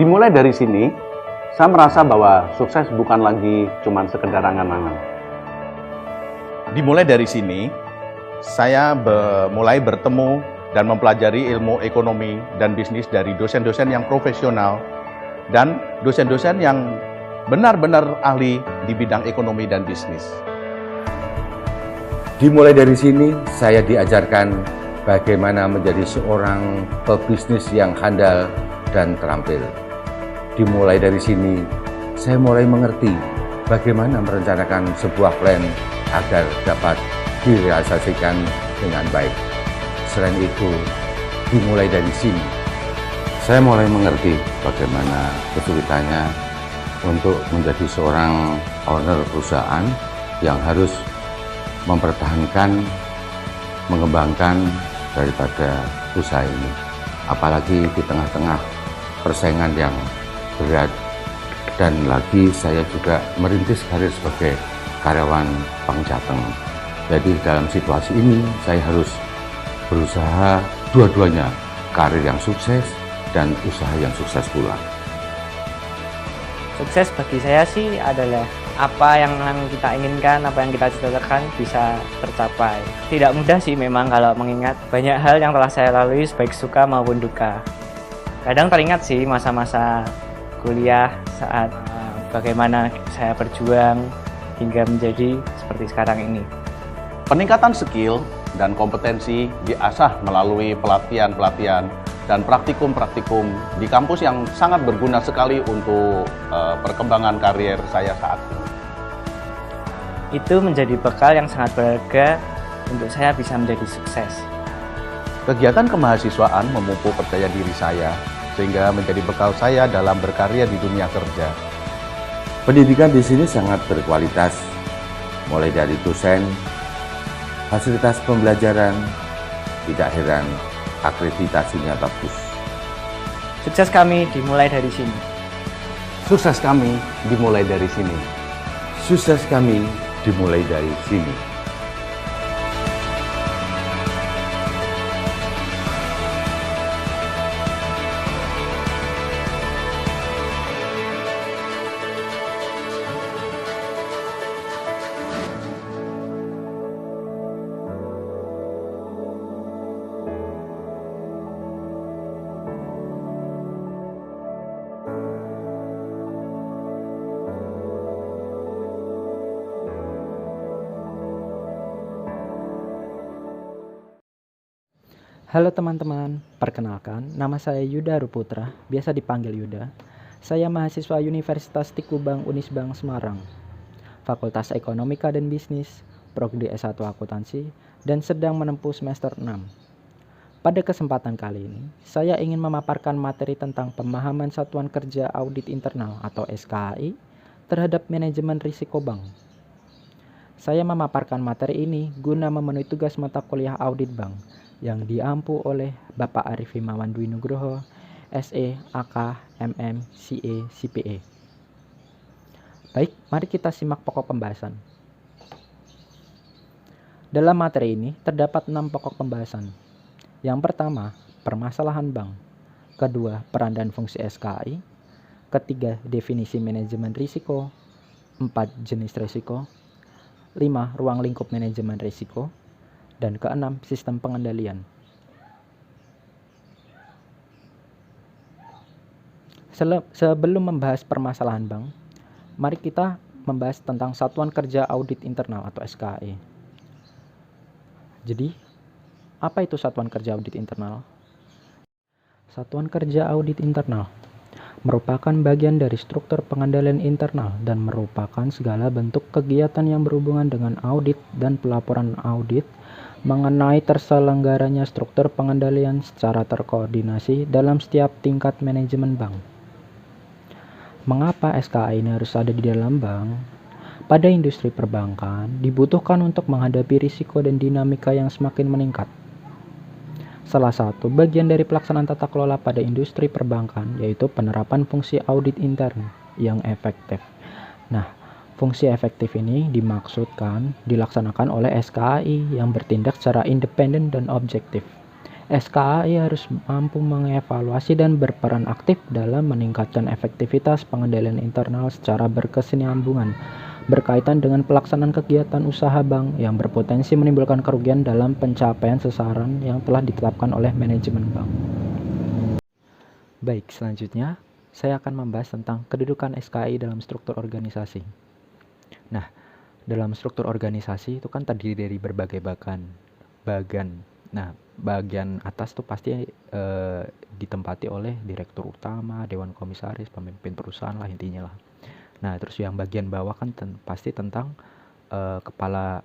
Dimulai dari sini, saya merasa bahwa sukses bukan lagi cuma sekedar angan-angan. Dimulai dari sini, saya mulai bertemu dan mempelajari ilmu ekonomi dan bisnis dari dosen-dosen yang profesional dan dosen-dosen yang benar-benar ahli di bidang ekonomi dan bisnis. Dimulai dari sini, saya diajarkan bagaimana menjadi seorang pebisnis yang handal dan terampil. Dimulai dari sini, saya mulai mengerti bagaimana merencanakan sebuah plan agar dapat direalisasikan dengan baik. Selain itu, dimulai dari sini, saya mulai mengerti bagaimana kesulitannya untuk menjadi seorang owner perusahaan yang harus mempertahankan, mengembangkan daripada usaha ini. Apalagi di tengah-tengah persaingan yang berat, dan lagi saya juga merintis karir sebagai karyawan Bank Jateng. Jadi dalam situasi ini saya harus berusaha dua-duanya, karir yang sukses dan usaha yang sukses pula. Sukses bagi saya sih adalah apa yang kita inginkan, apa yang kita cita-citakan bisa tercapai. Tidak mudah sih memang kalau mengingat banyak hal yang telah saya lalui baik suka maupun duka. Kadang teringat sih masa-masa kuliah saat bagaimana saya berjuang hingga menjadi seperti sekarang ini. Peningkatan skill dan kompetensi diasah melalui pelatihan-pelatihan dan praktikum-praktikum di kampus yang sangat berguna sekali untuk perkembangan karier saya saat ini. Itu menjadi bekal yang sangat berharga untuk saya bisa menjadi sukses. Kegiatan kemahasiswaan memupuk percaya diri saya, sehingga menjadi bekal saya dalam berkarya di dunia kerja. Pendidikan di sini sangat berkualitas, mulai dari dosen, fasilitas pembelajaran, tidak heran akreditasinya bagus. Sukses kami dimulai dari sini. Sukses kami dimulai dari sini. Sukses kami dimulai dari sini. Halo teman-teman, perkenalkan, nama saya Yuda Ruputra, biasa dipanggil Yuda. Saya mahasiswa Universitas Tikubang Unisbank Semarang, Fakultas Ekonomika dan Bisnis, Prodi S1 Akuntansi, dan sedang menempuh semester 6. Pada kesempatan kali ini, saya ingin memaparkan materi tentang pemahaman Satuan Kerja Audit Internal atau SKAI terhadap manajemen risiko bank. Saya memaparkan materi ini guna memenuhi tugas mata kuliah audit bank yang diampu oleh Bapak Arif Himawan Dwi Nugroho, SE, AK, MM, CA, CPA. Baik, mari kita simak pokok pembahasan. Dalam materi ini terdapat 6 pokok pembahasan. Yang pertama, permasalahan bank. Kedua, peran dan fungsi SKAI. Ketiga, definisi manajemen risiko. 4, jenis risiko. 5, ruang lingkup manajemen risiko. Dan keenam, sistem pengendalian. Sebelum membahas permasalahan bank, mari kita membahas tentang Satuan Kerja Audit Internal atau SKAI. Jadi, apa itu Satuan Kerja Audit Internal? Satuan Kerja Audit Internal merupakan bagian dari struktur pengendalian internal dan merupakan segala bentuk kegiatan yang berhubungan dengan audit dan pelaporan audit mengenai terselenggaranya struktur pengendalian secara terkoordinasi dalam setiap tingkat manajemen bank. Mengapa SKAI ini harus ada di dalam bank? Pada industri perbankan, dibutuhkan untuk menghadapi risiko dan dinamika yang semakin meningkat. Salah satu bagian dari pelaksanaan tata kelola pada industri perbankan yaitu penerapan fungsi audit intern yang efektif. Nah, fungsi efektif ini dimaksudkan dilaksanakan oleh SKAI yang bertindak secara independen dan objektif. SKAI harus mampu mengevaluasi dan berperan aktif dalam meningkatkan efektivitas pengendalian internal secara berkesinambungan berkaitan dengan pelaksanaan kegiatan usaha bank yang berpotensi menimbulkan kerugian dalam pencapaian sasaran yang telah ditetapkan oleh manajemen bank. Baik, selanjutnya saya akan membahas tentang kedudukan SKAI dalam struktur organisasi. Nah, dalam struktur organisasi itu kan terdiri dari berbagai bagan. Nah, bagian atas tuh pasti ditempati oleh direktur utama, dewan komisaris, pemimpin perusahaan lah intinya lah. Nah, terus yang bagian bawah kan pasti tentang kepala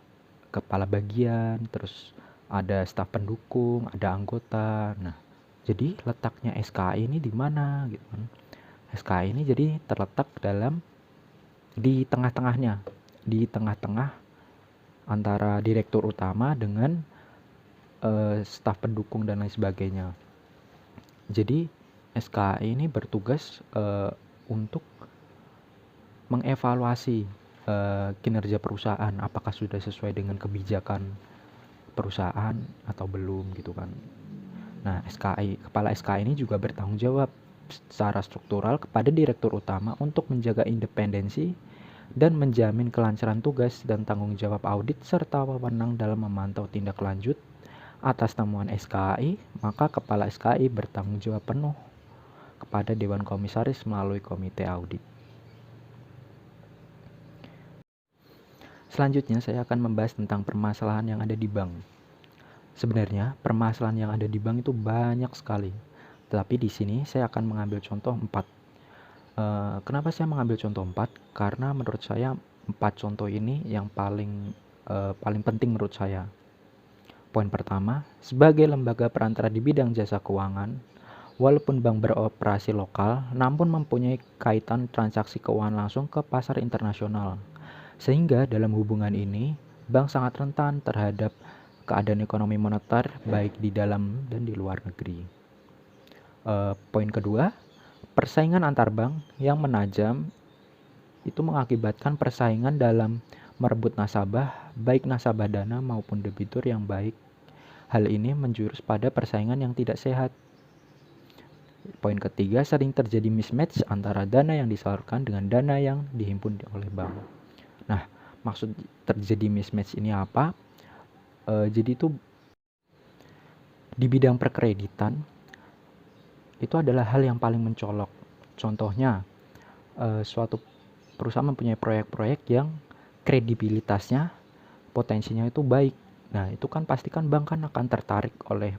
bagian, terus ada staf pendukung, ada anggota. Nah, jadi letaknya SKAI ini di mana gitu kan? SKAI ini jadi terletak di tengah-tengah antara direktur utama dengan staf pendukung dan lain sebagainya. Jadi SKAI ini bertugas untuk mengevaluasi kinerja perusahaan, apakah sudah sesuai dengan kebijakan perusahaan atau belum gitu kan. Nah, kepala SKAI ini juga bertanggung jawab secara struktural kepada direktur utama untuk menjaga independensi dan menjamin kelancaran tugas dan tanggung jawab audit serta wewenang dalam memantau tindak lanjut atas temuan SKAI. Maka kepala SKAI bertanggung jawab penuh kepada dewan komisaris melalui komite audit. Selanjutnya saya akan membahas tentang permasalahan yang ada di bank. Sebenarnya permasalahan yang ada di bank itu banyak sekali. Tetapi di sini saya akan mengambil contoh 4. Kenapa saya mengambil contoh 4? Karena menurut saya 4 contoh ini yang paling penting menurut saya. Poin pertama, sebagai lembaga perantara di bidang jasa keuangan, walaupun bank beroperasi lokal, namun mempunyai kaitan transaksi keuangan langsung ke pasar internasional. Sehingga dalam hubungan ini, bank sangat rentan terhadap keadaan ekonomi moneter baik di dalam dan di luar negeri. Poin kedua, persaingan antar bank yang menajam itu mengakibatkan persaingan dalam merebut nasabah, baik nasabah dana maupun debitur yang baik. Hal ini menjurus pada persaingan yang tidak sehat. Poin ketiga, sering terjadi mismatch antara dana yang disalurkan dengan dana yang dihimpun oleh bank. Nah, maksud terjadi mismatch ini apa? Jadi itu di bidang perkreditan itu adalah hal yang paling mencolok. Contohnya, suatu perusahaan mempunyai proyek-proyek yang kredibilitasnya, potensinya itu baik. Nah, itu kan pastikan bank kan akan tertarik oleh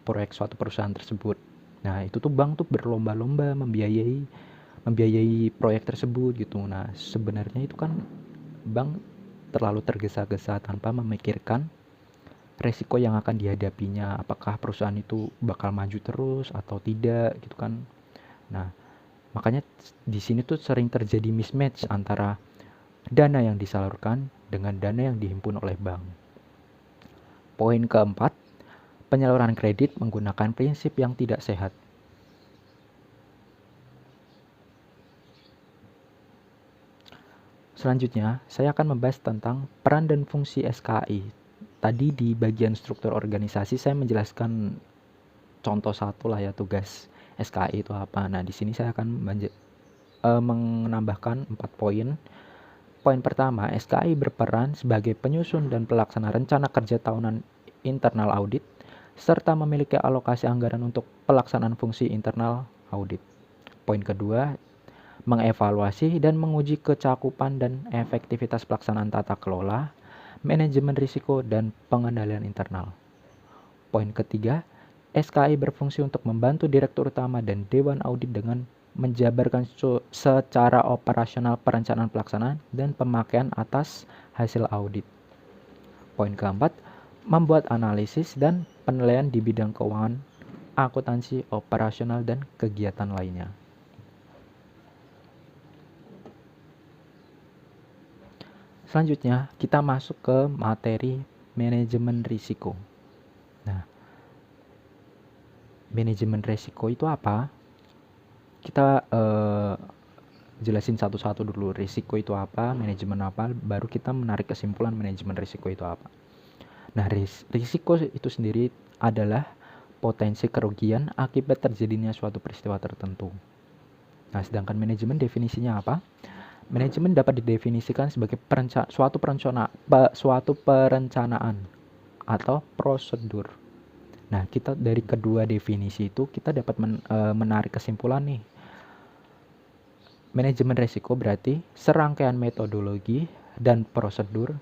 proyek suatu perusahaan tersebut. Nah, itu tuh bank tuh berlomba-lomba membiayai proyek tersebut gitu. Nah, sebenarnya itu kan bank terlalu tergesa-gesa tanpa memikirkan resiko yang akan dihadapinya, apakah perusahaan itu bakal maju terus atau tidak gitu kan. Nah, makanya di sini tuh sering terjadi mismatch antara dana yang disalurkan dengan dana yang dihimpun oleh bank. Poin keempat, penyaluran kredit menggunakan prinsip yang tidak sehat. Selanjutnya, saya akan membahas tentang peran dan fungsi SKAI. Tadi di bagian struktur organisasi saya menjelaskan contoh satu lah ya, tugas SKAI itu apa. Nah, di sini saya akan menambahkan 4 poin. Poin pertama, SKAI berperan sebagai penyusun dan pelaksana rencana kerja tahunan internal audit serta memiliki alokasi anggaran untuk pelaksanaan fungsi internal audit. Poin kedua, mengevaluasi dan menguji kecakupan dan efektivitas pelaksanaan tata kelola, manajemen risiko, dan pengendalian internal. Poin ketiga, SKAI berfungsi untuk membantu direktur utama dan dewan audit dengan menjabarkan secara operasional perencanaan pelaksanaan dan pemakaian atas hasil audit. Poin keempat, membuat analisis dan penilaian di bidang keuangan, akuntansi, operasional, dan kegiatan lainnya. Selanjutnya, kita masuk ke materi manajemen risiko. Nah, manajemen risiko itu apa? Kita jelasin satu-satu dulu. Risiko itu apa, manajemen apa, baru kita menarik kesimpulan manajemen risiko itu apa. Nah, risiko itu sendiri adalah potensi kerugian akibat terjadinya suatu peristiwa tertentu. Nah, sedangkan manajemen definisinya apa? Manajemen dapat didefinisikan sebagai suatu perencanaan atau prosedur. Nah, kita dari kedua definisi itu kita dapat menarik kesimpulan nih. Manajemen risiko berarti serangkaian metodologi dan prosedur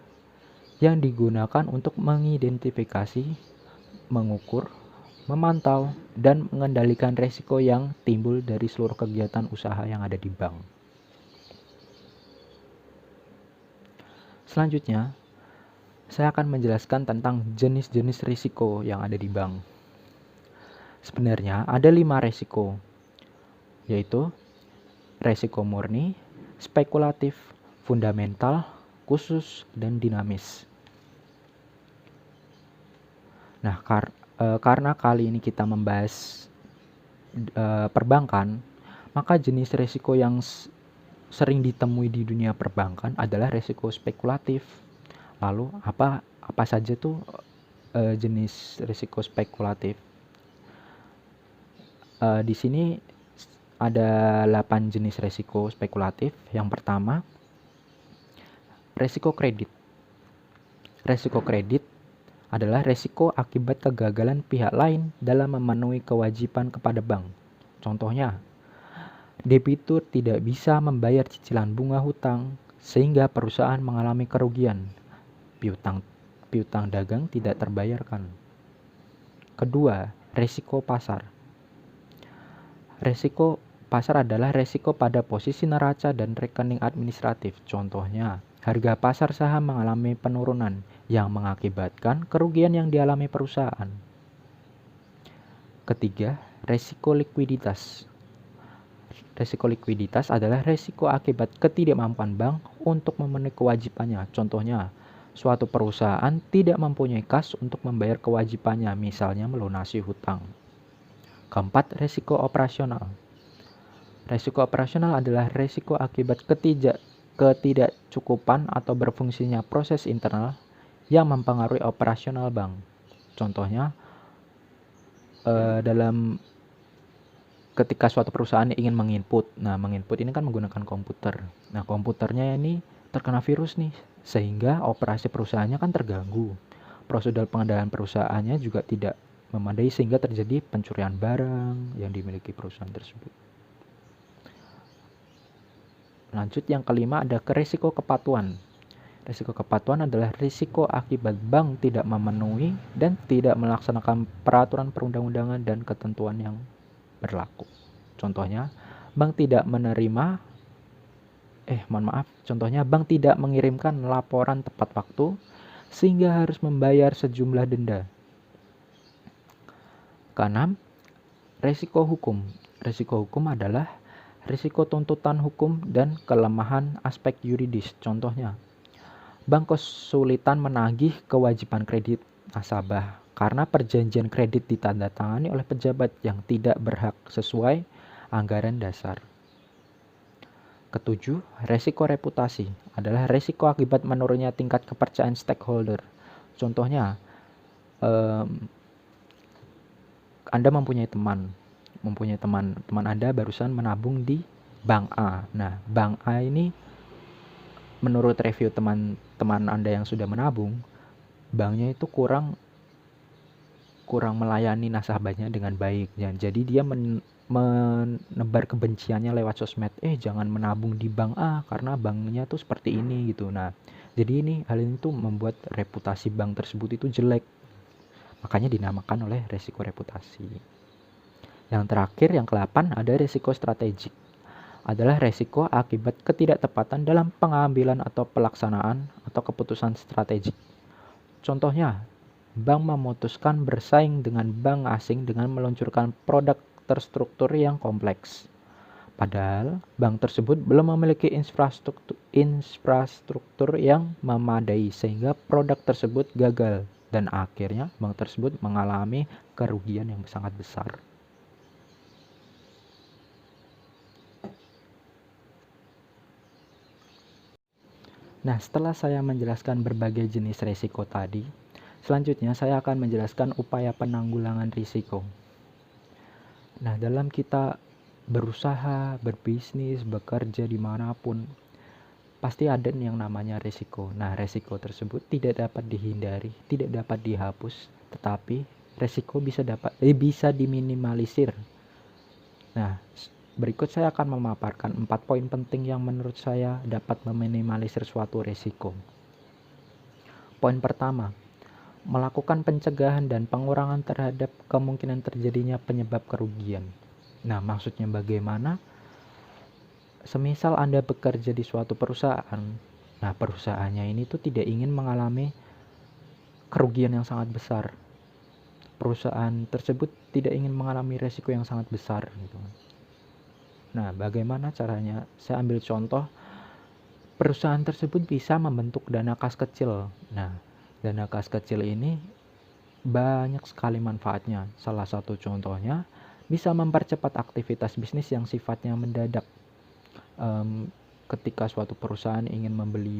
yang digunakan untuk mengidentifikasi, mengukur, memantau, dan mengendalikan risiko yang timbul dari seluruh kegiatan usaha yang ada di bank. Selanjutnya, saya akan menjelaskan tentang jenis-jenis risiko yang ada di bank. Sebenarnya ada 5 risiko, yaitu risiko murni, spekulatif, fundamental, khusus, dan dinamis. Nah, karena kali ini kita membahas perbankan, maka jenis risiko yang sering ditemui di dunia perbankan adalah risiko spekulatif. Lalu apa saja tuh jenis risiko spekulatif? Di sini ada 8 jenis risiko spekulatif. Yang pertama, risiko kredit. Risiko kredit adalah risiko akibat kegagalan pihak lain dalam memenuhi kewajiban kepada bank. Contohnya, debitur tidak bisa membayar cicilan bunga hutang sehingga perusahaan mengalami kerugian. Piutang dagang tidak terbayarkan. Kedua, risiko pasar. Risiko pasar adalah risiko pada posisi neraca dan rekening administratif. Contohnya, harga pasar saham mengalami penurunan yang mengakibatkan kerugian yang dialami perusahaan. Ketiga, risiko likuiditas. Risiko likuiditas adalah risiko akibat ketidakmampuan bank untuk memenuhi kewajibannya. Contohnya, suatu perusahaan tidak mempunyai kas untuk membayar kewajibannya, misalnya melunasi hutang. Keempat, risiko operasional. Risiko operasional adalah risiko akibat ketidakcukupan atau berfungsinya proses internal yang mempengaruhi operasional bank. Contohnya, dalam ketika suatu perusahaan ingin menginput. Nah, menginput ini kan menggunakan komputer. Nah, komputernya ini terkena virus nih, sehingga operasi perusahaannya kan terganggu. Prosedur pengendalian perusahaannya juga tidak memadai sehingga terjadi pencurian barang yang dimiliki perusahaan tersebut. Lanjut, yang kelima ada risiko kepatuhan. Risiko kepatuhan adalah risiko akibat bank tidak memenuhi dan tidak melaksanakan peraturan perundang-undangan dan ketentuan yang berlaku. Contohnya, bank tidak bank tidak mengirimkan laporan tepat waktu sehingga harus membayar sejumlah denda. Keenam, risiko hukum. Risiko hukum adalah risiko tuntutan hukum dan kelemahan aspek yuridis. Contohnya, bank kesulitan menagih kewajiban kredit nasabah karena perjanjian kredit ditandatangani oleh pejabat yang tidak berhak sesuai anggaran dasar. Ketujuh, risiko reputasi adalah risiko akibat menurunnya tingkat kepercayaan stakeholder. Contohnya, Anda mempunyai teman Anda barusan menabung di bank A. Nah, bank A ini menurut review teman Anda yang sudah menabung, banknya itu kurang melayani nasabahnya dengan baik. Jadi dia menebar kebenciannya lewat sosmed. Jangan menabung di bank A karena banknya tuh seperti ini gitu. Nah, jadi hal ini tuh membuat reputasi bank tersebut itu jelek. Makanya dinamakan oleh risiko reputasi. Yang terakhir, yang ke-8 ada risiko strategik. Adalah risiko akibat ketidaktepatan dalam pengambilan atau pelaksanaan atau keputusan strategik. Contohnya, bank memutuskan bersaing dengan bank asing dengan meluncurkan produk terstruktur yang kompleks. Padahal bank tersebut belum memiliki infrastruktur yang memadai sehingga produk tersebut gagal dan akhirnya bank tersebut mengalami kerugian yang sangat besar. Nah, setelah saya menjelaskan berbagai jenis risiko tadi, Selanjutnya, saya akan menjelaskan upaya penanggulangan risiko. Nah, dalam kita berusaha, berbisnis, bekerja dimanapun, pasti ada yang namanya risiko. Nah, risiko tersebut tidak dapat dihindari, tidak dapat dihapus, tetapi risiko bisa diminimalisir. Nah, berikut saya akan memaparkan 4 poin penting yang menurut saya dapat meminimalisir suatu risiko. Poin pertama, melakukan pencegahan dan pengurangan terhadap kemungkinan terjadinya penyebab kerugian. Nah, maksudnya bagaimana? Semisal Anda bekerja di suatu perusahaan, nah perusahaannya ini tuh tidak ingin mengalami kerugian yang sangat besar. Perusahaan tersebut tidak ingin mengalami resiko yang sangat besar gitu. Nah, bagaimana caranya? Saya ambil contoh, perusahaan tersebut bisa membentuk dana kas kecil. Nah, dana kas kecil ini banyak sekali manfaatnya. Salah satu contohnya bisa mempercepat aktivitas bisnis yang sifatnya mendadak. Ketika suatu perusahaan ingin membeli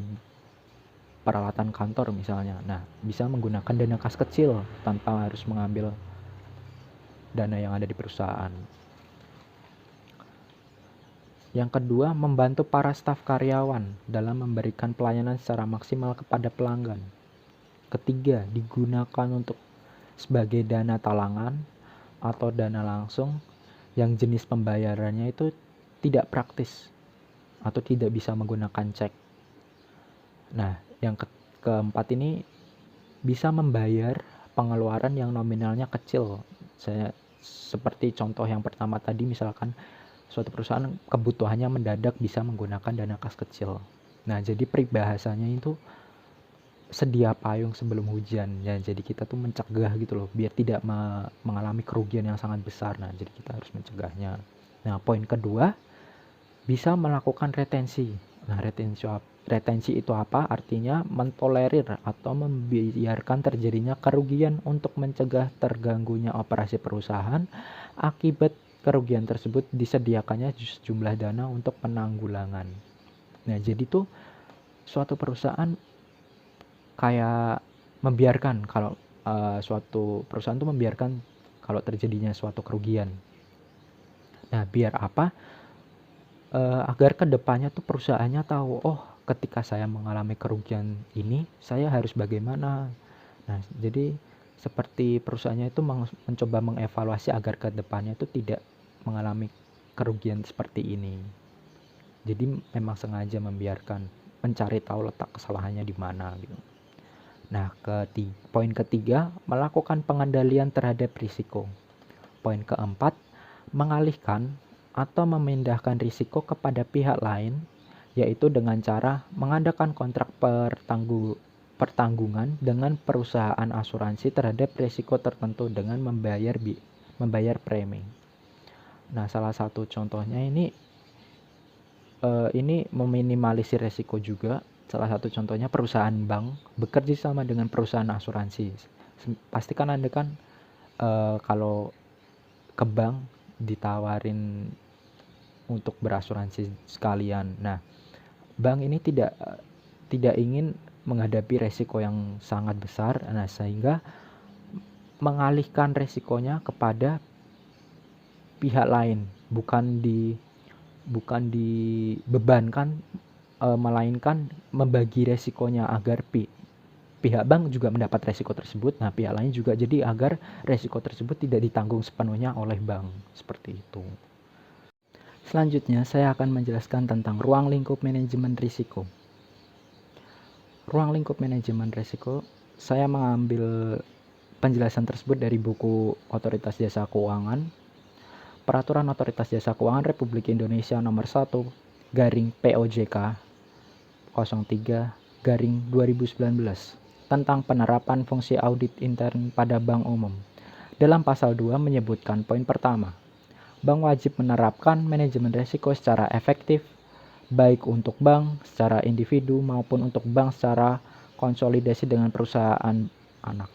peralatan kantor misalnya, nah bisa menggunakan dana kas kecil tanpa harus mengambil dana yang ada di perusahaan. Yang kedua, membantu para staf karyawan dalam memberikan pelayanan secara maksimal kepada pelanggan. Ketiga, digunakan untuk sebagai dana talangan atau dana langsung yang jenis pembayarannya itu tidak praktis atau tidak bisa menggunakan cek. Nah, yang keempat ini bisa membayar pengeluaran yang nominalnya kecil. Seperti contoh yang pertama tadi, misalkan suatu perusahaan kebutuhannya mendadak bisa menggunakan dana kas kecil. Nah, jadi peribahasanya itu sedia payung sebelum hujan. Ya, jadi kita tuh mencegah gitu loh, biar tidak mengalami kerugian yang sangat besar. Nah, jadi kita harus mencegahnya. Nah, poin kedua, bisa melakukan retensi. Nah, retensi itu apa? Artinya mentolerir atau membiarkan terjadinya kerugian untuk mencegah terganggunya operasi perusahaan. Akibat kerugian tersebut disediakannya sejumlah dana untuk penanggulangan. Nah, jadi tuh suatu perusahaan kayak membiarkan kalau suatu perusahaan tuh membiarkan kalau terjadinya suatu kerugian. Nah, biar apa? Agar kedepannya tuh perusahaannya tahu, oh ketika saya mengalami kerugian ini, saya harus bagaimana. Nah, jadi seperti perusahaannya itu mencoba mengevaluasi agar kedepannya itu tidak mengalami kerugian seperti ini. Jadi memang sengaja membiarkan, mencari tahu letak kesalahannya di mana gitu. Nah, poin ketiga, melakukan pengendalian terhadap risiko. Poin keempat, mengalihkan atau memindahkan risiko kepada pihak lain, yaitu dengan cara mengadakan kontrak pertanggungan dengan perusahaan asuransi terhadap risiko tertentu dengan membayar premi. Nah, salah satu contohnya ini meminimalisir risiko juga. Salah satu contohnya perusahaan bank bekerja sama dengan perusahaan asuransi. Pastikan Anda kan kalau ke bank ditawarin untuk berasuransi sekalian. Nah, bank ini tidak ingin menghadapi resiko yang sangat besar, nah sehingga mengalihkan resikonya kepada pihak lain, bukan dibebankan, melainkan membagi resikonya agar pihak bank juga mendapat resiko tersebut. Nah, pihak lain juga, jadi agar resiko tersebut tidak ditanggung sepenuhnya oleh bank, seperti itu. Selanjutnya, saya akan menjelaskan tentang ruang lingkup manajemen risiko. Ruang lingkup manajemen risiko, saya mengambil penjelasan tersebut dari buku Otoritas Jasa Keuangan, Peraturan Otoritas Jasa Keuangan Republik Indonesia Nomor 1/POJK 03/2019 tentang penerapan fungsi audit intern pada bank umum. Dalam pasal 2 menyebutkan poin pertama, bank wajib menerapkan manajemen risiko secara efektif, baik untuk bank secara individu maupun untuk bank secara konsolidasi dengan perusahaan anak.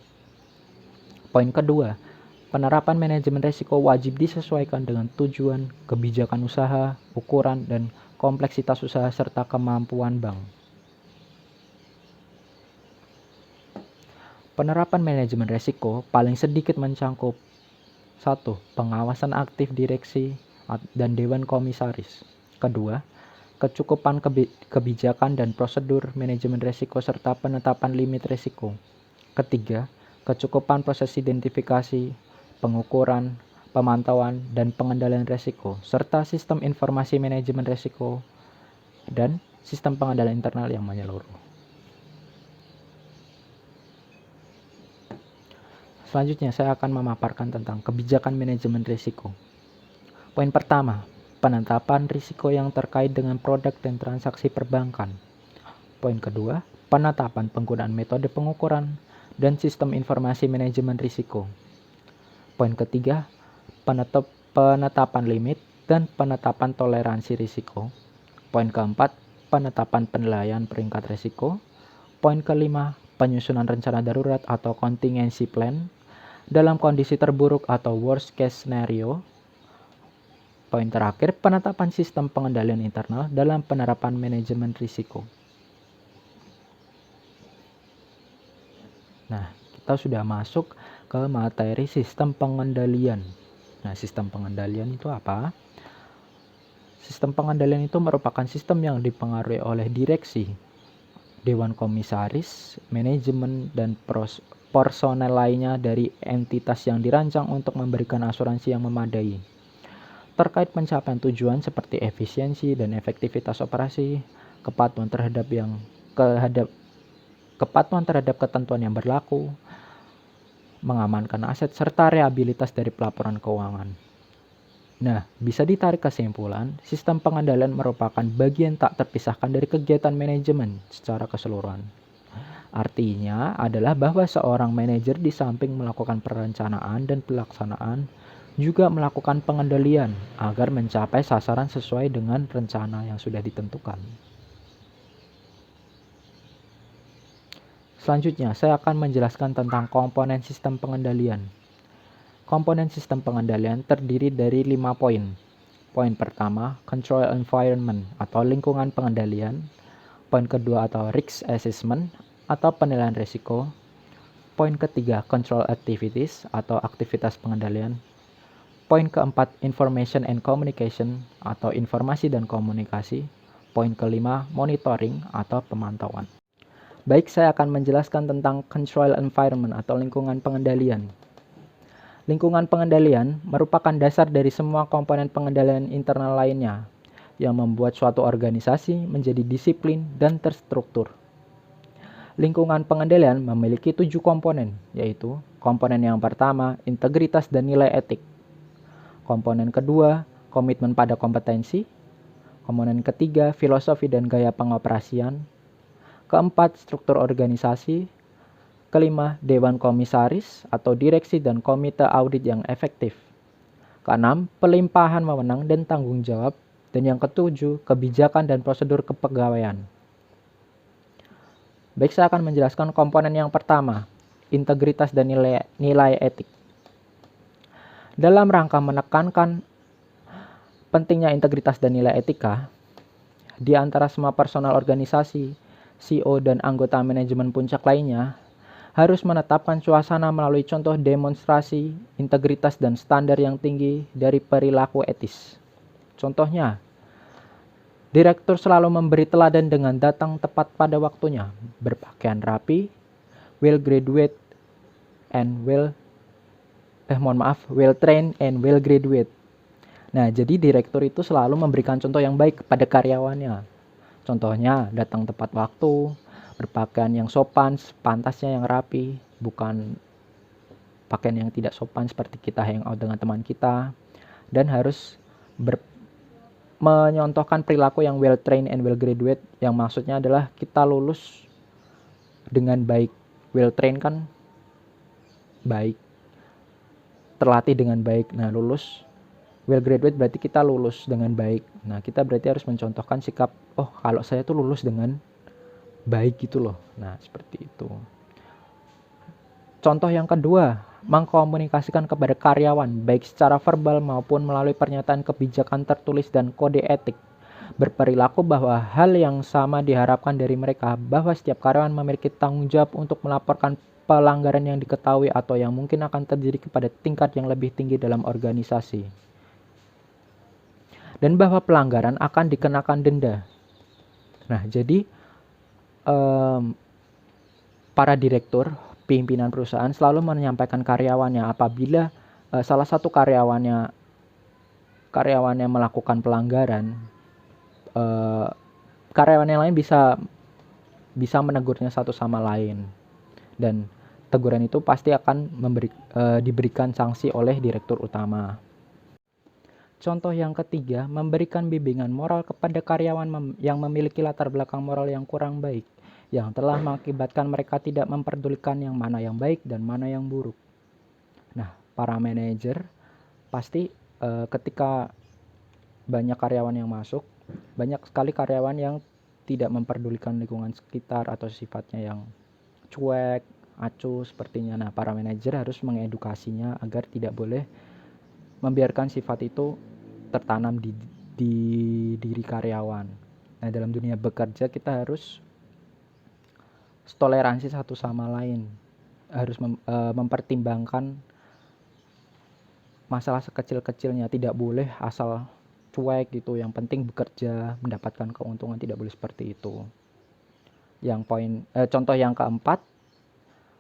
Poin kedua, penerapan manajemen risiko wajib disesuaikan dengan tujuan, kebijakan usaha, ukuran, dan kompleksitas usaha serta kemampuan bank. Penerapan manajemen risiko paling sedikit mencangkup 1. Pengawasan aktif direksi dan dewan komisaris. Kedua, kecukupan kebijakan dan prosedur manajemen risiko serta penetapan limit risiko. Ketiga, kecukupan proses identifikasi, pengukuran, pemantauan, dan pengendalian risiko, serta sistem informasi manajemen risiko dan sistem pengendalian internal yang menyeluruh. Selanjutnya, saya akan memaparkan tentang kebijakan manajemen risiko. Poin pertama, penetapan risiko yang terkait dengan produk dan transaksi perbankan. Poin kedua, penetapan penggunaan metode pengukuran dan sistem informasi manajemen risiko. Poin ketiga, penetapan limit dan penetapan toleransi risiko. Poin keempat, penetapan penilaian peringkat risiko. Poin kelima, penyusunan rencana darurat atau contingency plan dalam kondisi terburuk atau worst case scenario. Poin terakhir, penetapan sistem pengendalian internal dalam penerapan manajemen risiko. Nah, kita sudah masuk ke materi sistem pengendalian. Nah, sistem pengendalian itu apa? Sistem pengendalian itu merupakan sistem yang dipengaruhi oleh direksi, dewan komisaris, manajemen, dan personel lainnya dari entitas yang dirancang untuk memberikan asuransi yang memadai terkait pencapaian tujuan seperti efisiensi dan efektivitas operasi, kepatuhan terhadap ketentuan yang berlaku, mengamankan aset, serta rehabilitas dari pelaporan keuangan. Nah, bisa ditarik kesimpulan, sistem pengendalian merupakan bagian tak terpisahkan dari kegiatan manajemen secara keseluruhan. Artinya adalah bahwa seorang manajer di samping melakukan perencanaan dan pelaksanaan, juga melakukan pengendalian agar mencapai sasaran sesuai dengan rencana yang sudah ditentukan. Selanjutnya, saya akan menjelaskan tentang komponen sistem pengendalian. Komponen sistem pengendalian terdiri dari 5 poin. Poin pertama, control environment atau lingkungan pengendalian. Poin kedua atau risk assessment atau penilaian risiko. Poin ketiga, control activities atau aktivitas pengendalian. Poin keempat, information and communication atau informasi dan komunikasi. Poin kelima, monitoring atau pemantauan. Baik, saya akan menjelaskan tentang control environment atau lingkungan pengendalian. Lingkungan pengendalian merupakan dasar dari semua komponen pengendalian internal lainnya yang membuat suatu organisasi menjadi disiplin dan terstruktur. Lingkungan pengendalian memiliki 7 komponen, yaitu komponen yang pertama, integritas dan nilai etik. Komponen kedua, komitmen pada kompetensi. Komponen ketiga, filosofi dan gaya pengoperasian. Keempat, struktur organisasi. Kelima, dewan komisaris atau direksi dan komite audit yang efektif. Keenam, pelimpahan wewenang dan tanggung jawab. Dan yang ketujuh, kebijakan dan prosedur kepegawaian. Baik, saya akan menjelaskan komponen yang pertama, integritas dan nilai etik. Dalam rangka menekankan pentingnya integritas dan nilai etika, di antara semua personal organisasi, CEO dan anggota manajemen puncak lainnya, harus menetapkan suasana melalui contoh demonstrasi, integritas dan standar yang tinggi dari perilaku etis. Contohnya, direktur selalu memberi teladan dengan datang tepat pada waktunya, berpakaian rapi, well trained and well graduate. Nah, jadi direktur itu selalu memberikan contoh yang baik kepada karyawannya. Contohnya, datang tepat waktu, berpakaian yang sopan, pantasnya yang rapi, bukan pakaian yang tidak sopan seperti kita hangout dengan teman kita, dan harus menyontohkan perilaku yang well trained and well graduate, yang maksudnya adalah kita lulus dengan baik. Well trained kan baik, terlatih dengan baik. Nah, lulus well graduate berarti kita lulus dengan baik. Nah, kita berarti harus mencontohkan sikap, oh kalau saya tuh lulus dengan baik gitu loh. Nah, seperti itu. Contoh yang kedua, mengkomunikasikan kepada karyawan baik secara verbal maupun melalui pernyataan kebijakan tertulis dan kode etik. Berperilaku bahwa hal yang sama diharapkan dari mereka, bahwa setiap karyawan memiliki tanggung jawab untuk melaporkan pelanggaran yang diketahui atau yang mungkin akan terjadi kepada tingkat yang lebih tinggi dalam organisasi. Dan bahwa pelanggaran akan dikenakan denda. Nah, jadi para direktur, pimpinan perusahaan selalu menyampaikan karyawannya apabila salah satu karyawannya melakukan pelanggaran, karyawan yang lain bisa menegurnya satu sama lain, dan teguran itu pasti akan diberikan sanksi oleh direktur utama. Contoh yang ketiga, memberikan bimbingan moral kepada karyawan yang memiliki latar belakang moral yang kurang baik, yang telah mengakibatkan mereka tidak memperdulikan yang mana yang baik dan mana yang buruk. Nah, para manajer pasti ketika banyak karyawan yang masuk, banyak sekali karyawan yang tidak memperdulikan lingkungan sekitar atau sifatnya yang cuek, acuh sepertinya. Nah, para manajer harus mengedukasinya agar tidak boleh membiarkan sifat itu tertanam di diri karyawan. Nah, dalam dunia bekerja kita harus toleransi satu sama lain, harus mempertimbangkan masalah sekecil-kecilnya, tidak boleh asal cuek gitu, yang penting bekerja mendapatkan keuntungan, tidak boleh seperti itu. Contoh yang keempat,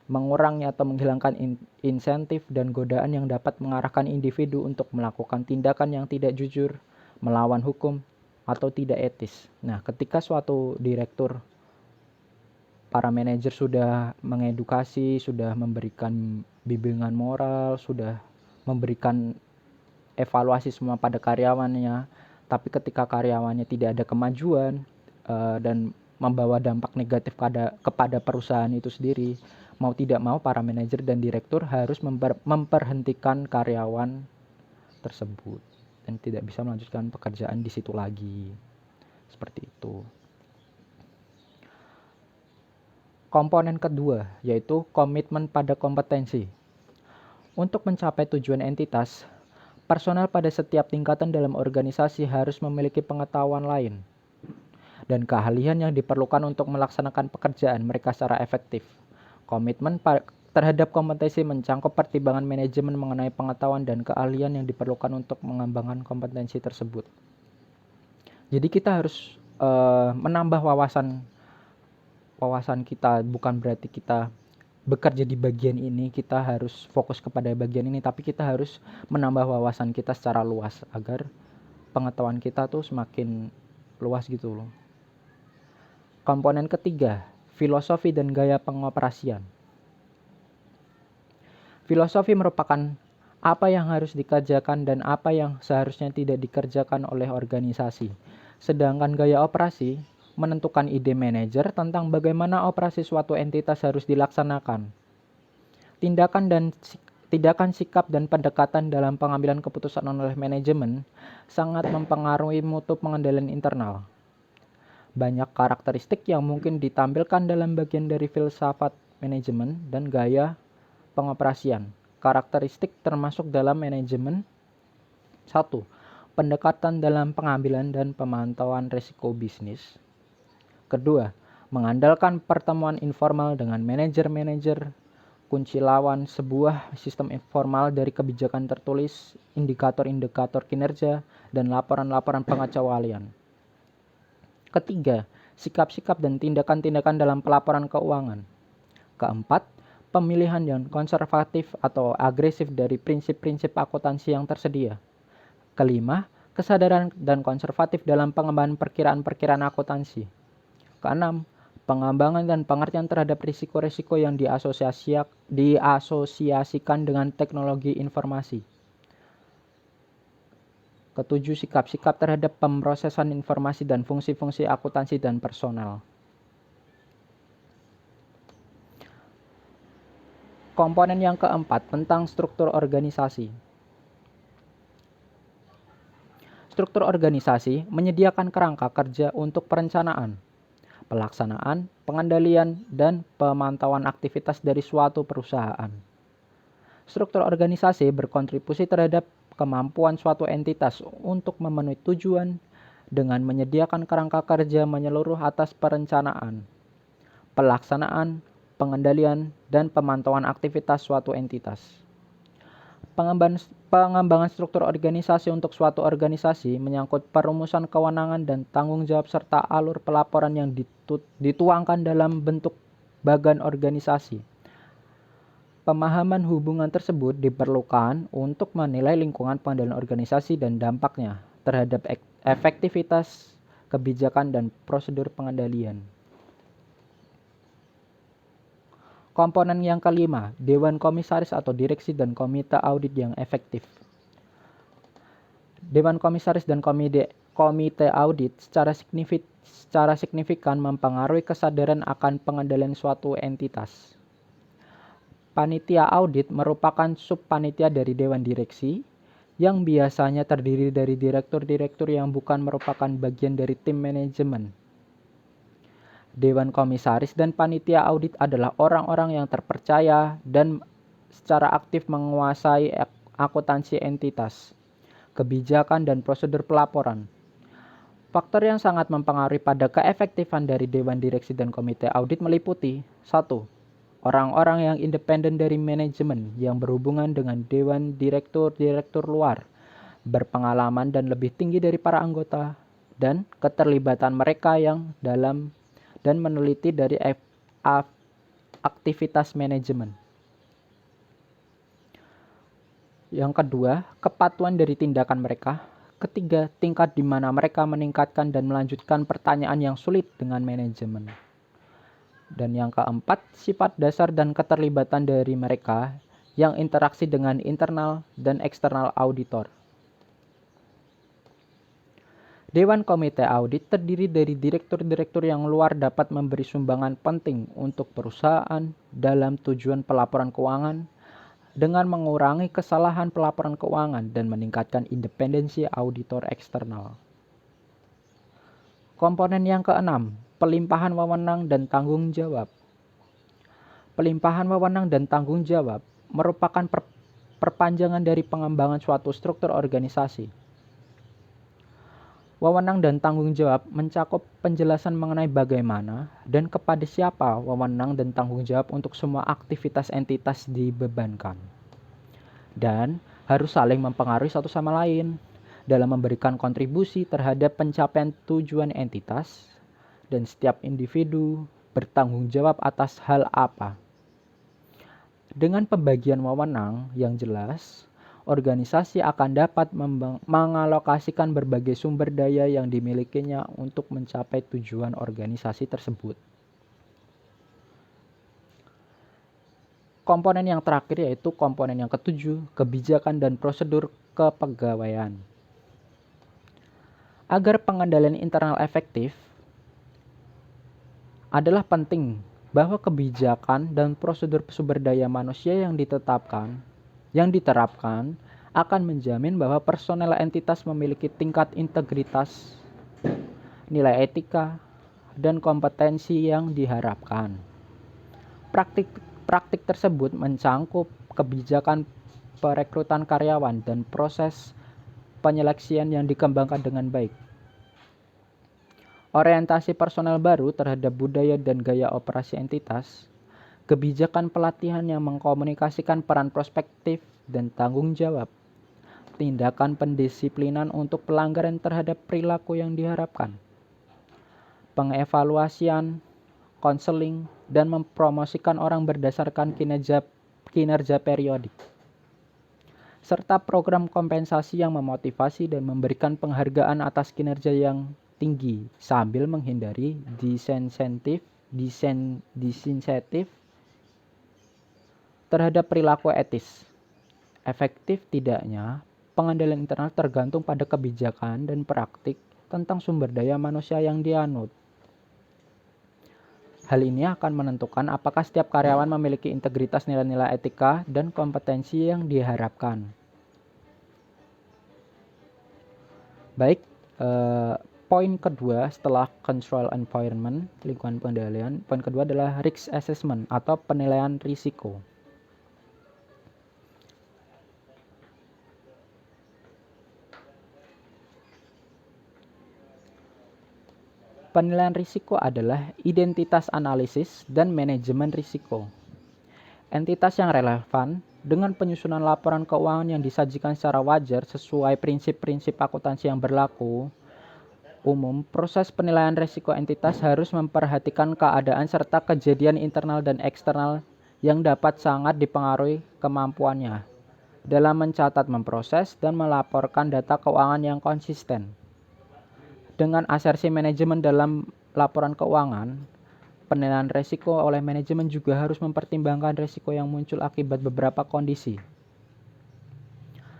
mengurangi atau menghilangkan insentif dan godaan yang dapat mengarahkan individu untuk melakukan tindakan yang tidak jujur, melawan hukum, atau tidak etis. Nah, ketika suatu direktur, para manajer sudah mengedukasi, sudah memberikan bimbingan moral, sudah memberikan evaluasi semua pada karyawannya, tapi ketika karyawannya tidak ada kemajuan dan membawa dampak negatif kepada perusahaan itu sendiri, mau tidak mau para manajer dan direktur harus memperhentikan karyawan tersebut dan tidak bisa melanjutkan pekerjaan di situ lagi. Seperti itu. Komponen kedua yaitu komitmen pada kompetensi. Untuk mencapai tujuan entitas, personel pada setiap tingkatan dalam organisasi harus memiliki pengetahuan lain dan keahlian yang diperlukan untuk melaksanakan pekerjaan mereka secara efektif. Komitmen terhadap kompetensi mencangkup pertimbangan manajemen mengenai pengetahuan dan keahlian yang diperlukan untuk mengembangkan kompetensi tersebut. Jadi kita harus menambah wawasan kita, bukan berarti kita bekerja di bagian ini kita harus fokus kepada bagian ini, tapi kita harus menambah wawasan kita secara luas agar pengetahuan kita tuh semakin luas gitu loh. Komponen ketiga, filosofi dan gaya pengoperasian. Filosofi merupakan apa yang harus dikerjakan dan apa yang seharusnya tidak dikerjakan oleh organisasi. Sedangkan gaya operasi menentukan ide manajer tentang bagaimana operasi suatu entitas harus dilaksanakan. Tindakan, sikap, dan pendekatan dalam pengambilan keputusan oleh manajemen sangat mempengaruhi mutu pengendalian internal. Banyak karakteristik yang mungkin ditampilkan dalam bagian dari filsafat manajemen dan gaya pengoperasian. Karakteristik termasuk dalam manajemen 1. Pendekatan dalam pengambilan dan pemantauan risiko bisnis. Kedua, mengandalkan pertemuan informal dengan manajer-manajer, kunci lawan sebuah sistem informal dari kebijakan tertulis, indikator-indikator kinerja, dan laporan-laporan pengecualian. Ketiga, sikap-sikap dan tindakan-tindakan dalam pelaporan keuangan. Keempat, pemilihan yang konservatif atau agresif dari prinsip-prinsip akuntansi yang tersedia. Kelima, kesadaran dan konservatif dalam pengembangan perkiraan-perkiraan akuntansi. Keenam, pengembangan dan pengertian terhadap risiko-risiko yang diasosiasikan dengan teknologi informasi. Ketujuh, sikap-sikap terhadap pemrosesan informasi dan fungsi-fungsi akuntansi dan personal. Komponen yang keempat tentang struktur organisasi. Struktur organisasi menyediakan kerangka kerja untuk perencanaan, pelaksanaan, pengendalian, dan pemantauan aktivitas dari suatu perusahaan. Struktur organisasi berkontribusi terhadap kemampuan suatu entitas untuk memenuhi tujuan dengan menyediakan kerangka kerja menyeluruh atas perencanaan, pelaksanaan, pengendalian, dan pemantauan aktivitas suatu entitas. Pengembangan struktur organisasi untuk suatu organisasi menyangkut perumusan kewenangan dan tanggung jawab serta alur pelaporan yang dituangkan dalam bentuk bagan organisasi. Pemahaman hubungan tersebut diperlukan untuk menilai lingkungan pengendalian organisasi dan dampaknya terhadap efektivitas kebijakan dan prosedur pengendalian. Komponen yang kelima, Dewan Komisaris atau Direksi dan Komite Audit yang efektif. Dewan Komisaris dan Komite Audit secara signifikan mempengaruhi kesadaran akan pengendalian suatu entitas. Panitia audit merupakan subpanitia dari Dewan Direksi yang biasanya terdiri dari direktur-direktur yang bukan merupakan bagian dari tim manajemen. Dewan Komisaris dan Panitia Audit adalah orang-orang yang terpercaya dan secara aktif menguasai akuntansi entitas, kebijakan, dan prosedur pelaporan. Faktor yang sangat mempengaruhi pada keefektifan dari Dewan Direksi dan Komite Audit meliputi 1. Orang-orang yang independen dari manajemen yang berhubungan dengan Dewan Direktur-Direktur luar, berpengalaman dan lebih tinggi dari para anggota, dan keterlibatan mereka yang dalam dan meneliti dari aktivitas manajemen. Yang kedua, kepatuhan dari tindakan mereka. Ketiga, tingkat di mana mereka meningkatkan dan melanjutkan pertanyaan yang sulit dengan manajemen. Dan yang keempat, sifat dasar dan keterlibatan dari mereka yang interaksi dengan internal dan eksternal auditor. Dewan Komite Audit terdiri dari direktur-direktur yang luar dapat memberi sumbangan penting untuk perusahaan dalam tujuan pelaporan keuangan dengan mengurangi kesalahan pelaporan keuangan dan meningkatkan independensi auditor eksternal. Komponen yang keenam, pelimpahan wewenang dan tanggung jawab. Pelimpahan wewenang dan tanggung jawab merupakan perpanjangan dari pengembangan suatu struktur organisasi. Wewenang dan tanggung jawab mencakup penjelasan mengenai bagaimana dan kepada siapa wewenang dan tanggung jawab untuk semua aktivitas entitas dibebankan. Dan harus saling mempengaruhi satu sama lain dalam memberikan kontribusi terhadap pencapaian tujuan entitas, dan setiap individu bertanggung jawab atas hal apa. Dengan pembagian wewenang yang jelas, organisasi akan dapat mengalokasikan berbagai sumber daya yang dimilikinya untuk mencapai tujuan organisasi tersebut. Komponen yang terakhir yaitu komponen yang ketujuh, kebijakan dan prosedur kepegawaian. Agar pengendalian internal efektif, adalah penting bahwa kebijakan dan prosedur sumber daya manusia yang diterapkan akan menjamin bahwa personel entitas memiliki tingkat integritas, nilai etika, dan kompetensi yang diharapkan. Praktik tersebut mencangkup kebijakan perekrutan karyawan dan proses penyeleksian yang dikembangkan dengan baik. Orientasi personel baru terhadap budaya dan gaya operasi entitas, kebijakan pelatihan yang mengkomunikasikan peran prospektif dan tanggung jawab, tindakan pendisiplinan untuk pelanggaran terhadap perilaku yang diharapkan, pengevaluasian, konseling, dan mempromosikan orang berdasarkan kinerja periodik, serta program kompensasi yang memotivasi dan memberikan penghargaan atas kinerja yang tinggi sambil menghindari disinsentif terhadap perilaku etis. Efektif tidaknya, pengendalian internal tergantung pada kebijakan dan praktik tentang sumber daya manusia yang dianut. Hal ini akan menentukan apakah setiap karyawan memiliki integritas, nilai-nilai etika, dan kompetensi yang diharapkan. Baik, poin kedua setelah control environment, lingkungan pengendalian, poin kedua adalah risk assessment atau penilaian risiko. Penilaian risiko adalah identitas analisis dan manajemen risiko. Entitas yang relevan dengan penyusunan laporan keuangan yang disajikan secara wajar sesuai prinsip-prinsip akuntansi yang berlaku umum. Proses penilaian risiko entitas harus memperhatikan keadaan serta kejadian internal dan eksternal yang dapat sangat dipengaruhi kemampuannya dalam mencatat, memproses, dan melaporkan data keuangan yang konsisten. Dengan asersi manajemen dalam laporan keuangan, penilaian risiko oleh manajemen juga harus mempertimbangkan risiko yang muncul akibat beberapa kondisi.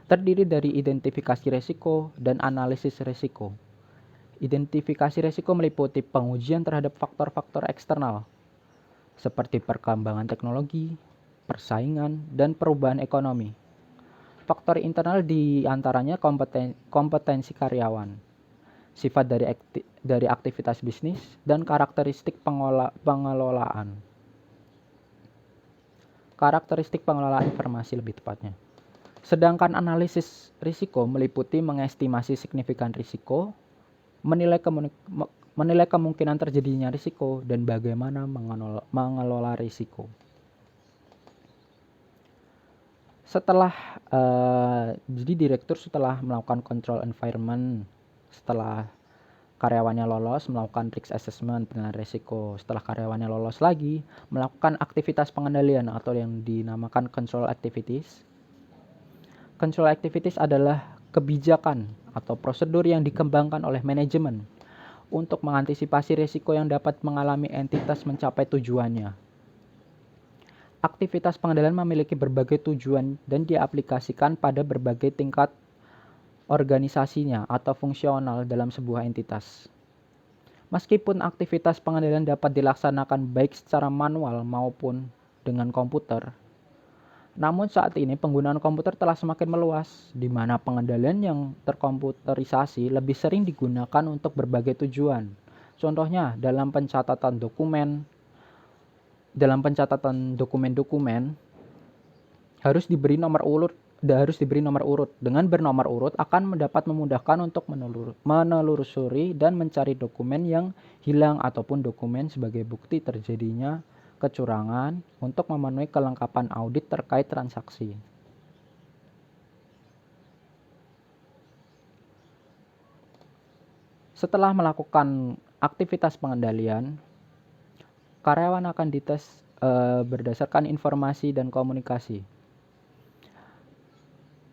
Terdiri dari identifikasi risiko dan analisis risiko. Identifikasi risiko meliputi pengujian terhadap faktor-faktor eksternal, seperti perkembangan teknologi, persaingan, dan perubahan ekonomi. Faktor internal diantaranya kompetensi karyawan, sifat dari aktivitas bisnis, dan karakteristik pengelolaan. Karakteristik pengelolaan informasi lebih tepatnya. Sedangkan analisis risiko meliputi mengestimasi signifikan risiko, menilai kemungkinan terjadinya risiko, dan bagaimana mengelola risiko. Jadi direktur setelah melakukan control environment, setelah karyawannya lolos melakukan risk assessment, penilaian risiko. Setelah karyawannya lolos lagi melakukan aktivitas pengendalian atau yang dinamakan control activities. Control activities adalah kebijakan atau prosedur yang dikembangkan oleh manajemen untuk mengantisipasi risiko yang dapat mengalami entitas mencapai tujuannya. Aktivitas pengendalian memiliki berbagai tujuan dan diaplikasikan pada berbagai tingkat organisasinya atau fungsional dalam sebuah entitas. Meskipun aktivitas pengendalian dapat dilaksanakan baik secara manual maupun dengan komputer, namun saat ini penggunaan komputer telah semakin meluas, di mana pengendalian yang terkomputerisasi lebih sering digunakan untuk berbagai tujuan. Contohnya dalam pencatatan dokumen. Dalam pencatatan dokumen-dokumen harus diberi nomor urut. Dengan bernomor urut akan dapat memudahkan untuk menelusuri dan mencari dokumen yang hilang ataupun dokumen sebagai bukti terjadinya kecurangan untuk memenuhi kelengkapan audit terkait transaksi. Setelah melakukan aktivitas pengendalian, karyawan akan dites berdasarkan informasi dan komunikasi.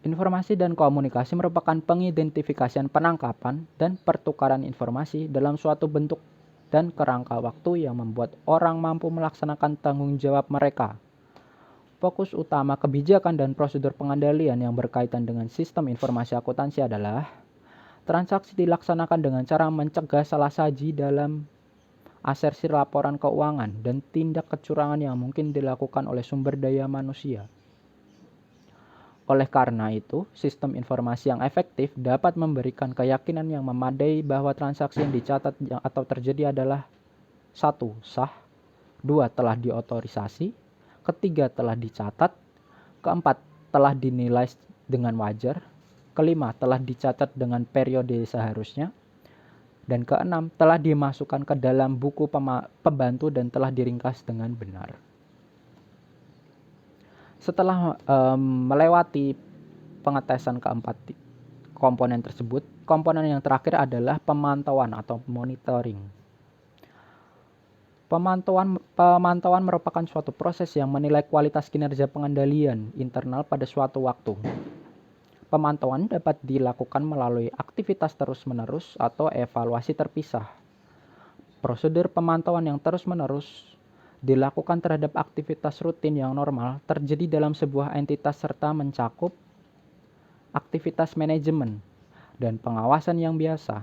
Informasi dan komunikasi merupakan pengidentifikasian, penangkapan, dan pertukaran informasi dalam suatu bentuk dan kerangka waktu yang membuat orang mampu melaksanakan tanggung jawab mereka. Fokus utama kebijakan dan prosedur pengendalian yang berkaitan dengan sistem informasi akuntansi adalah transaksi dilaksanakan dengan cara mencegah salah saji dalam asersi laporan keuangan dan tindak kecurangan yang mungkin dilakukan oleh sumber daya manusia. Oleh karena itu, sistem informasi yang efektif dapat memberikan keyakinan yang memadai bahwa transaksi yang dicatat atau terjadi adalah 1. Sah, 2. Telah diotorisasi, 3. Telah dicatat, 4. Telah dinilai dengan wajar, 5. Telah dicatat dengan periode seharusnya, dan 6. Telah dimasukkan ke dalam buku pembantu dan telah diringkas dengan benar. Setelah melewati pengetesan keempat komponen tersebut, komponen yang terakhir adalah pemantauan atau monitoring. Pemantauan merupakan suatu proses yang menilai kualitas kinerja pengendalian internal pada suatu waktu. Pemantauan dapat dilakukan melalui aktivitas terus-menerus atau evaluasi terpisah. Prosedur pemantauan yang terus-menerus dilakukan terhadap aktivitas rutin yang normal terjadi dalam sebuah entitas serta mencakup aktivitas manajemen dan pengawasan yang biasa.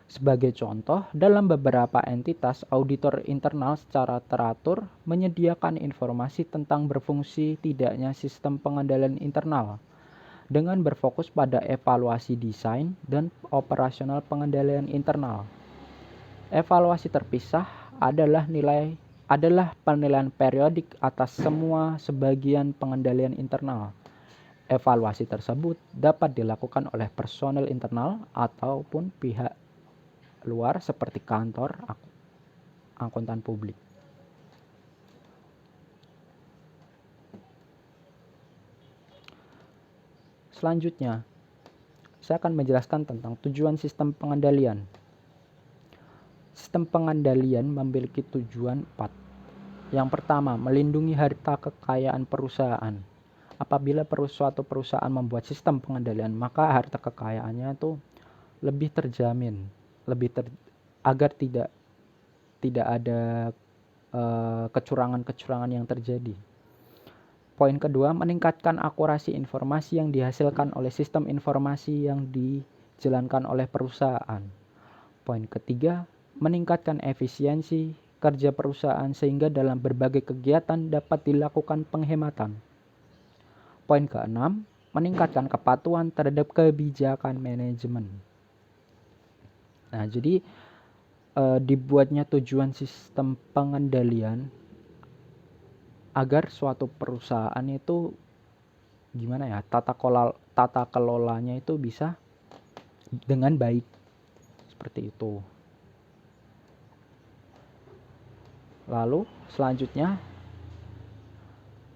Sebagai contoh, dalam beberapa entitas, auditor internal secara teratur menyediakan informasi tentang berfungsi tidaknya sistem pengendalian internal dengan berfokus pada evaluasi desain dan operasional pengendalian internal. Evaluasi terpisah adalah penilaian periodik atas semua sebagian pengendalian internal. Evaluasi tersebut dapat dilakukan oleh personel internal ataupun pihak luar seperti kantor, akuntan publik. Selanjutnya, saya akan menjelaskan tentang tujuan sistem pengendalian. Sistem pengendalian memiliki tujuan 4. Yang pertama, melindungi harta kekayaan perusahaan. Apabila suatu perusahaan membuat sistem pengendalian, maka harta kekayaannya itu lebih terjamin, agar tidak ada kecurangan-kecurangan yang terjadi. Poin kedua, meningkatkan akurasi informasi yang dihasilkan oleh sistem informasi yang dijalankan oleh perusahaan. Poin ketiga, meningkatkan efisiensi kerja perusahaan sehingga dalam berbagai kegiatan dapat dilakukan penghematan. Poin keenam, meningkatkan kepatuhan terhadap kebijakan manajemen. Nah, jadi dibuatnya tujuan sistem pengendalian agar suatu perusahaan itu gimana ya, tata kelolanya itu bisa dengan baik, seperti itu. Lalu selanjutnya,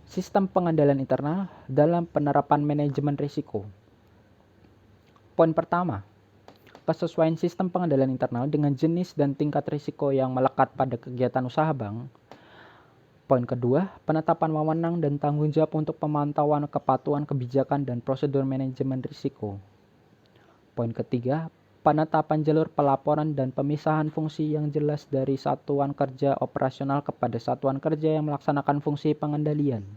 sistem pengendalian internal dalam penerapan manajemen risiko. Poin pertama, kesesuaian sistem pengendalian internal dengan jenis dan tingkat risiko yang melekat pada kegiatan usaha bank. Poin kedua, penetapan wewenang dan tanggung jawab untuk pemantauan kepatuhan kebijakan dan prosedur manajemen risiko. Poin ketiga, penetapan jalur pelaporan dan pemisahan fungsi yang jelas dari satuan kerja operasional kepada satuan kerja yang melaksanakan fungsi pengendalian.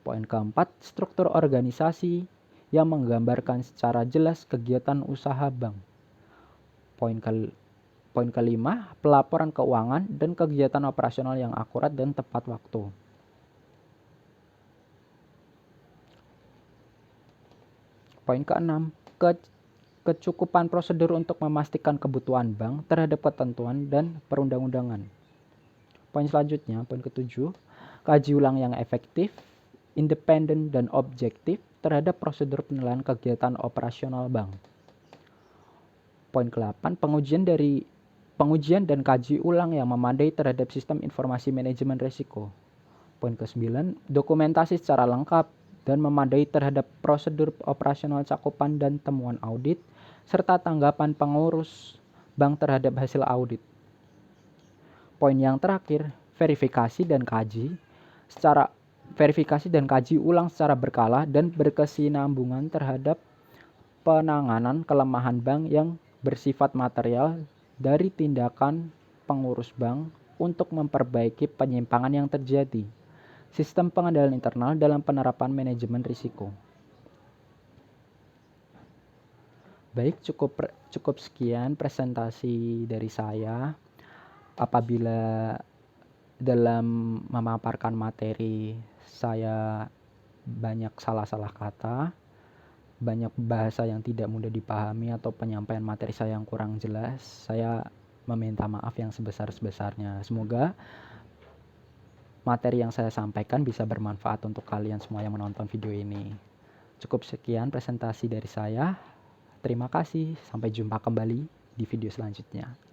Poin keempat, struktur organisasi yang menggambarkan secara jelas kegiatan usaha bank. Poin kelima, pelaporan keuangan dan kegiatan operasional yang akurat dan tepat waktu. Poin keenam, kecukupan prosedur untuk memastikan kebutuhan bank terhadap ketentuan dan perundang-undangan. Poin selanjutnya, poin ketujuh, kaji ulang yang efektif, independen dan objektif terhadap prosedur penilaian kegiatan operasional bank. Poin ke-8, pengujian dan kaji ulang yang memadai terhadap sistem informasi manajemen risiko. Poin ke-9, dokumentasi secara lengkap dan memadai terhadap prosedur operasional cakupan dan temuan audit, serta tanggapan pengurus bank terhadap hasil audit. Poin yang terakhir, verifikasi dan kaji ulang secara berkala dan berkesinambungan terhadap penanganan kelemahan bank yang bersifat material dari tindakan pengurus bank untuk memperbaiki penyimpangan yang terjadi. Sistem pengendalian internal dalam penerapan manajemen risiko. Baik, cukup sekian presentasi dari saya. Apabila dalam memaparkan materi saya banyak salah-salah kata, banyak bahasa yang tidak mudah dipahami, atau penyampaian materi saya yang kurang jelas, saya meminta maaf yang sebesar-besarnya. Semoga materi yang saya sampaikan bisa bermanfaat untuk kalian semua yang menonton video ini. Cukup sekian presentasi dari saya. Terima kasih, sampai jumpa kembali di video selanjutnya.